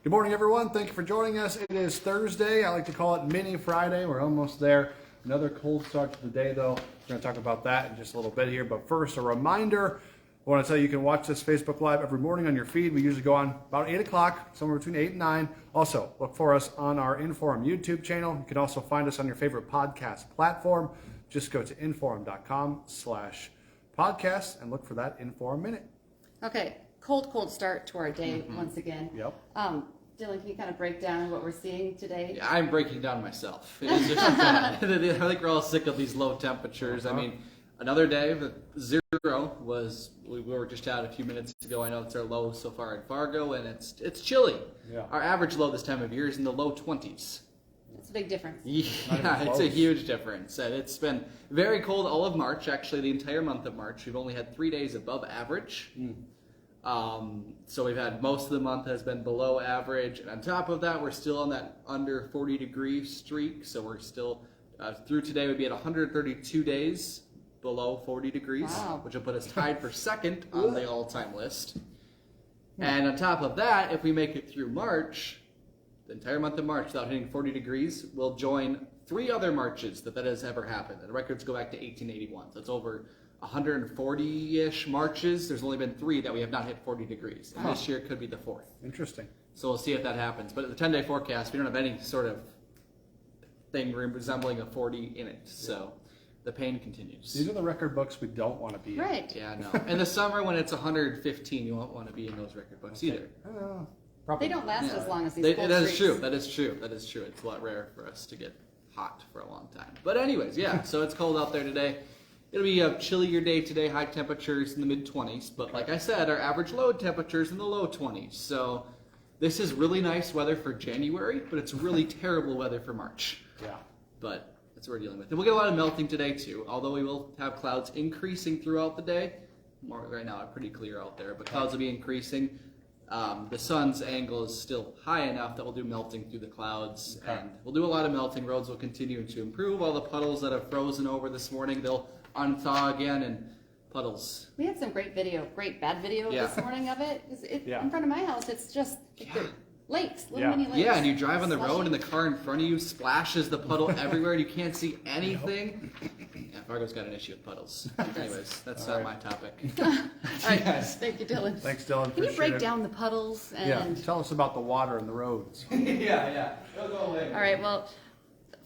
Good morning, everyone. Thank you for joining us. It is Thursday. I like to call it Mini Friday. We're almost there. Another cold start to the day, though. We're going to talk about that in just a little bit here. But first, a reminder. I want to tell you, you can watch this Facebook Live every morning on your feed. We usually go on about 8 o'clock, somewhere between 8 and 9. Also, look for us on our InForum YouTube channel. You can also find us on your favorite podcast platform. Just go to inforum.com/podcast and look for that InForum Minute. Okay, cold start to our day once again. Yep. Dylan, can you kind of break down what we're seating today? Yeah, I'm breaking down myself. It is just I think we're all sick of these low temperatures. I mean, another day with 0 was, we were just out a few minutes ago. I know it's our low so far in Fargo, and it's chilly. Yeah. Our average low this time of year is in the low 20s. It's a big difference. Yeah, it's a huge difference. And it's been very cold all of March, actually the entire month of March. We've only had 3 days above average. So we've had most of the month has been below average. And on top of that, we're still on that under 40 degree streak. So we're still, through today, would be at 132 days below 40 degrees, which will put us tied for second on the all-time list. And on top of that, if we make it through March, the entire month of March without hitting 40 degrees, we'll join 3 other Marches that has ever happened. The records go back to 1881. So it's over 140-ish Marches. There's only been 3 that we have not hit 40 degrees. And this year could be the 4th. Interesting. So we'll see if that happens. But at the 10-day forecast, we don't have any sort of thing resembling a 40 in it. So the pain continues. These are the record books we don't want to be in. Right. Yeah, no. In the summer when it's 115, you won't want to be in those record books either. They don't last as long as these cold That is streaks. true. That is true. That is true. It's a lot rare for us to get hot for a long time. But anyways, yeah. So it's cold out there today. It'll be a chillier day today, high temperatures in the mid-20s. But like I said, our average load temperatures in the low 20s. So this is really nice weather for January, but it's really terrible weather for March. Yeah. But that's what we're dealing with. And we'll get a lot of melting today, too. Although we will have clouds increasing throughout the day. Right now, it's pretty clear out there, but clouds will be increasing. The sun's angle is still high enough that we'll do melting through the clouds. And we'll do a lot of melting. Roads will continue to improve. All the puddles that have frozen over this morning, they'll unthaw again, and puddles. We had some great bad video this morning of it. In front of my house, it's just lakes, little mini lakes. Yeah, and you drive on the road and the car in front of you splashes the puddle everywhere and you can't see anything. Yeah, Fargo's got an issue with puddles. Anyways, that's not my topic. All right, thank you, Dylan. Thanks, Dylan. Can you break down the puddles? And tell us about the water and the roads. Yeah. It'll go away. All right, well,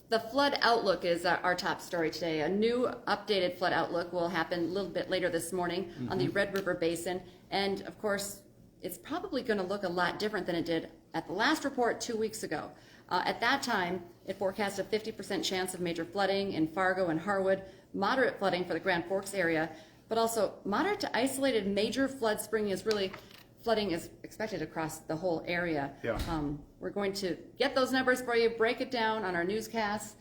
the flood outlook is our top story today. A new updated flood outlook will happen a little bit later this morning on the Red River Basin. And of course, it's probably going to look a lot different than it did at the last report 2 weeks ago. At that time, it forecast a 50% chance of major flooding in Fargo and Harwood, moderate flooding for the Grand Forks area, but also moderate to isolated major flood spring flooding is expected across the whole area. Yeah. We're going to get those numbers for you, break it down on our newscasts,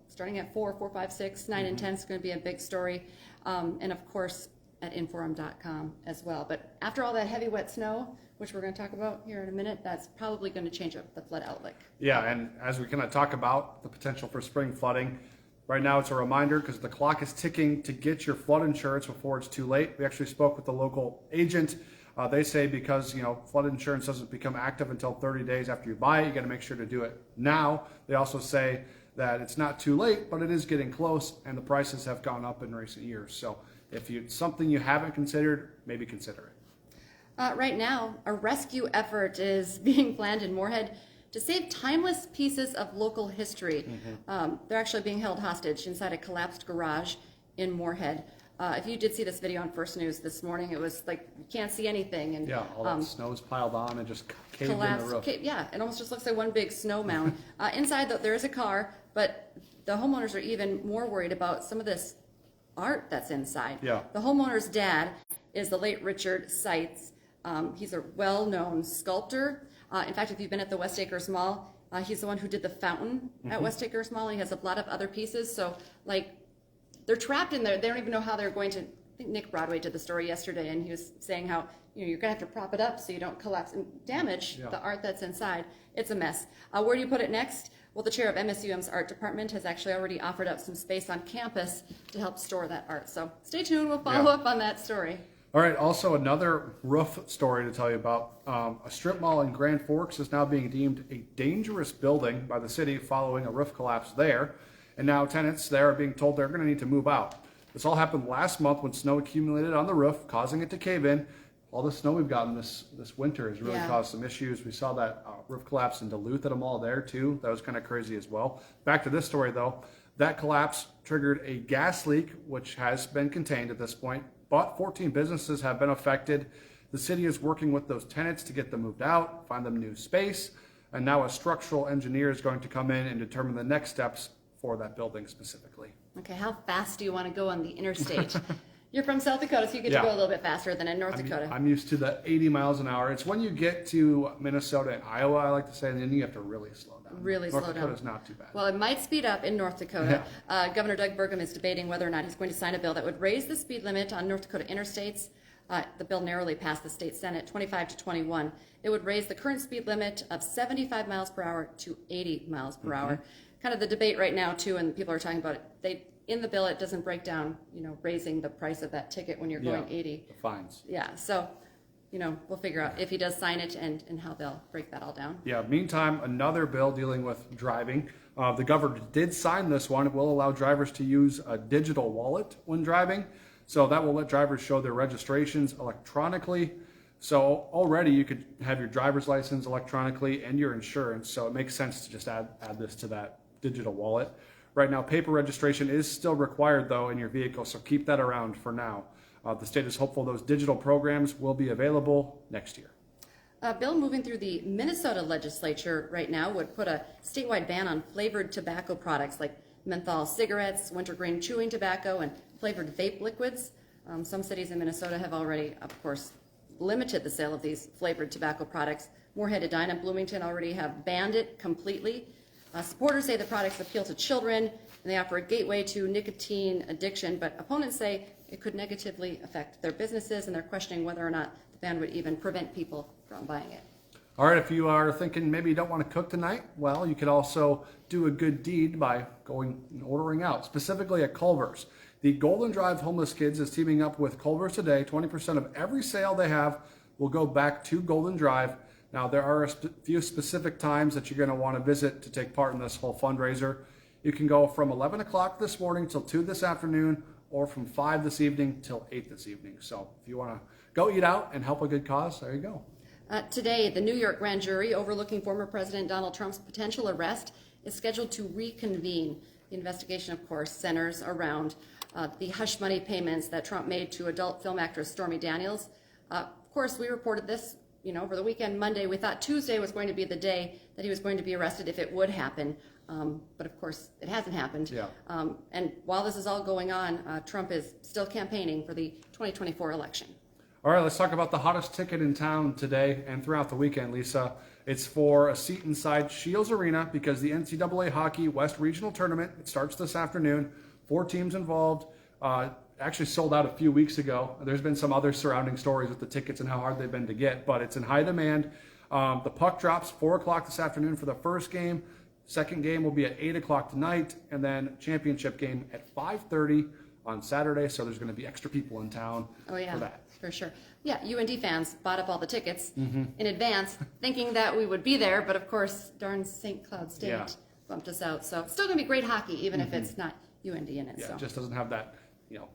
starting at 4, 5, 6, 9, and 10 is going to be a big story. And of course, at inforum.com as well. But after all that heavy, wet snow, which we're going to talk about here in a minute, that's probably going to change up the flood outlook. Yeah, and as we kind of talk about the potential for spring flooding, right now it's a reminder because the clock is ticking to get your flood insurance before it's too late. We actually spoke with the local agent. They say because flood insurance doesn't become active until 30 days after you buy it, you got to make sure to do it now. They also say that it's not too late, but it is getting close, and the prices have gone up in recent years. So if it's something you haven't considered, maybe consider it. Right now, a rescue effort is being planned in Moorhead to save timeless pieces of local history. They're actually being held hostage inside a collapsed garage in Moorhead. If you did see this video on First News this morning, it was like you can't see anything. And all that snow's piled on and just caved collapsed, in the roof. It almost just looks like one big snow mound. Inside, there is a car, but the homeowners are even more worried about some of this art that's inside. Yeah. The homeowner's dad is the late Richard Seitz. He's a well-known sculptor. In fact, if you've been at the West Acres Mall, he's the one who did the fountain at West Acres Mall. He has a lot of other pieces. So, they're trapped in there. They don't even know how they're going to. I think Nick Broadway did the story yesterday, and he was saying how you're going to have to prop it up so you don't collapse and damage the art that's inside. It's a mess. Where do you put it next? Well, the chair of MSUM's art department has actually already offered up some space on campus to help store that art. So stay tuned. We'll follow up on that story. All right, also another roof story to tell you about. A strip mall in Grand Forks is now being deemed a dangerous building by the city following a roof collapse there. And now tenants there are being told they're going to need to move out. This all happened last month when snow accumulated on the roof, causing it to cave in. All the snow we've gotten this winter has really caused some issues. We saw that roof collapse in Duluth at a mall there too. That was kind of crazy as well. Back to this story though. That collapse triggered a gas leak, which has been contained at this point. But 14 businesses have been affected. The city is working with those tenants to get them moved out, find them new space, and now a structural engineer is going to come in and determine the next steps for that building specifically. Okay, how fast do you want to go on the interstate? You're from South Dakota, so you get to go a little bit faster than in North Dakota. I'm used to the 80 miles an hour. It's when you get to Minnesota and Iowa, I like to say, and then you have to really slow down. North Dakota's not too bad. Well, it might speed up in North Dakota. Governor Doug Burgum is debating whether or not he's going to sign a bill that would raise the speed limit on North Dakota interstates. The bill narrowly passed the state Senate, 25 to 21. It would raise the current speed limit of 75 miles per hour to 80 miles per hour. Kind of the debate right now, too, and people are talking about it. In the bill, it doesn't break down, raising the price of that ticket when you're going 80. The fines. Yeah, so, we'll figure out if he does sign it and how they'll break that all down. Yeah, meantime, another bill dealing with driving. The governor did sign this one. It will allow drivers to use a digital wallet when driving. So that will let drivers show their registrations electronically. So already you could have your driver's license electronically and your insurance. So it makes sense to just add this to that digital wallet. Right now, paper registration is still required, though, in your vehicle, so keep that around for now. The state is hopeful those digital programs will be available next year. A bill moving through the Minnesota legislature right now would put a statewide ban on flavored tobacco products like menthol cigarettes, wintergreen chewing tobacco, and flavored vape liquids. Some cities in Minnesota have already, of course, limited the sale of these flavored tobacco products. Moorhead, Edina, and Bloomington already have banned it completely. Supporters say the products appeal to children and they offer a gateway to nicotine addiction, but opponents say it could negatively affect their businesses, and they're questioning whether or not the ban would even prevent people from buying it. All right, if you are thinking maybe you don't want to cook tonight, well, you could also do a good deed by going and ordering out, specifically at Culver's. The Golden Drive Homeless Kids is teaming up with Culver's today. 20% of every sale they have will go back to Golden Drive. Now, there are a few specific times that you're going to want to visit to take part in this whole fundraiser. You can go from 11 o'clock this morning till 2 this afternoon, or from 5 this evening till 8 this evening. So if you want to go eat out and help a good cause, there you go. Today, the New York grand jury overlooking former President Donald Trump's potential arrest is scheduled to reconvene. The investigation, of course, centers around the hush money payments that Trump made to adult film actress Stormy Daniels. Of course, we reported this over the weekend, Monday. We thought Tuesday was going to be the day that he was going to be arrested if it would happen. But of course, it hasn't happened. Yeah. And while this is all going on, Trump is still campaigning for the 2024 election. All right, let's talk about the hottest ticket in town today and throughout the weekend, Lisa. It's for a seat inside Shields Arena because the NCAA Hockey West Regional Tournament, it starts this afternoon. 4 teams involved. Actually sold out a few weeks ago. There's been some other surrounding stories with the tickets and how hard they've been to get, but it's in high demand. The puck drops 4 o'clock this afternoon for the first game. Second game will be at 8 o'clock tonight, and then championship game at 5:30 on Saturday. So there's going to be extra people in town for that. For sure. Yeah, UND fans bought up all the tickets in advance, thinking that we would be there, but of course, darn St. Cloud State bumped us out. So it's still going to be great hockey, even if it's not UND in it. Yeah, so. it just doesn't have that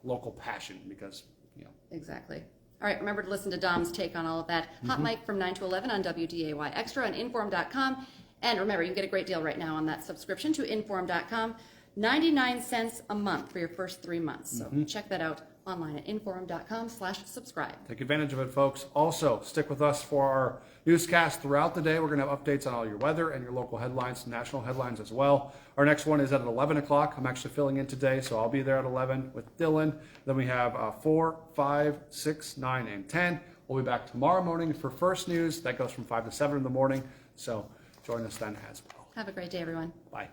local passion because Exactly. All right, remember to listen to Dom's take on all of that. Hot Mic from 9 to 11 on WDAY Extra and InForum.com. And remember, you can get a great deal right now on that subscription to InForum.com. 99 cents a month for your first 3 months. So check that out online at InForum.com/subscribe. Take advantage of it, folks. Also, stick with us for our newscast throughout the day. We're going to have updates on all your weather and your local headlines, national headlines as well. Our next one is at 11 o'clock. I'm actually filling in today, so I'll be there at 11 with Dylan. Then we have 4, 5, 6, 9, and 10. We'll be back tomorrow morning for First News. That goes from 5 to 7 in the morning. So join us then as well. Have a great day, everyone. Bye.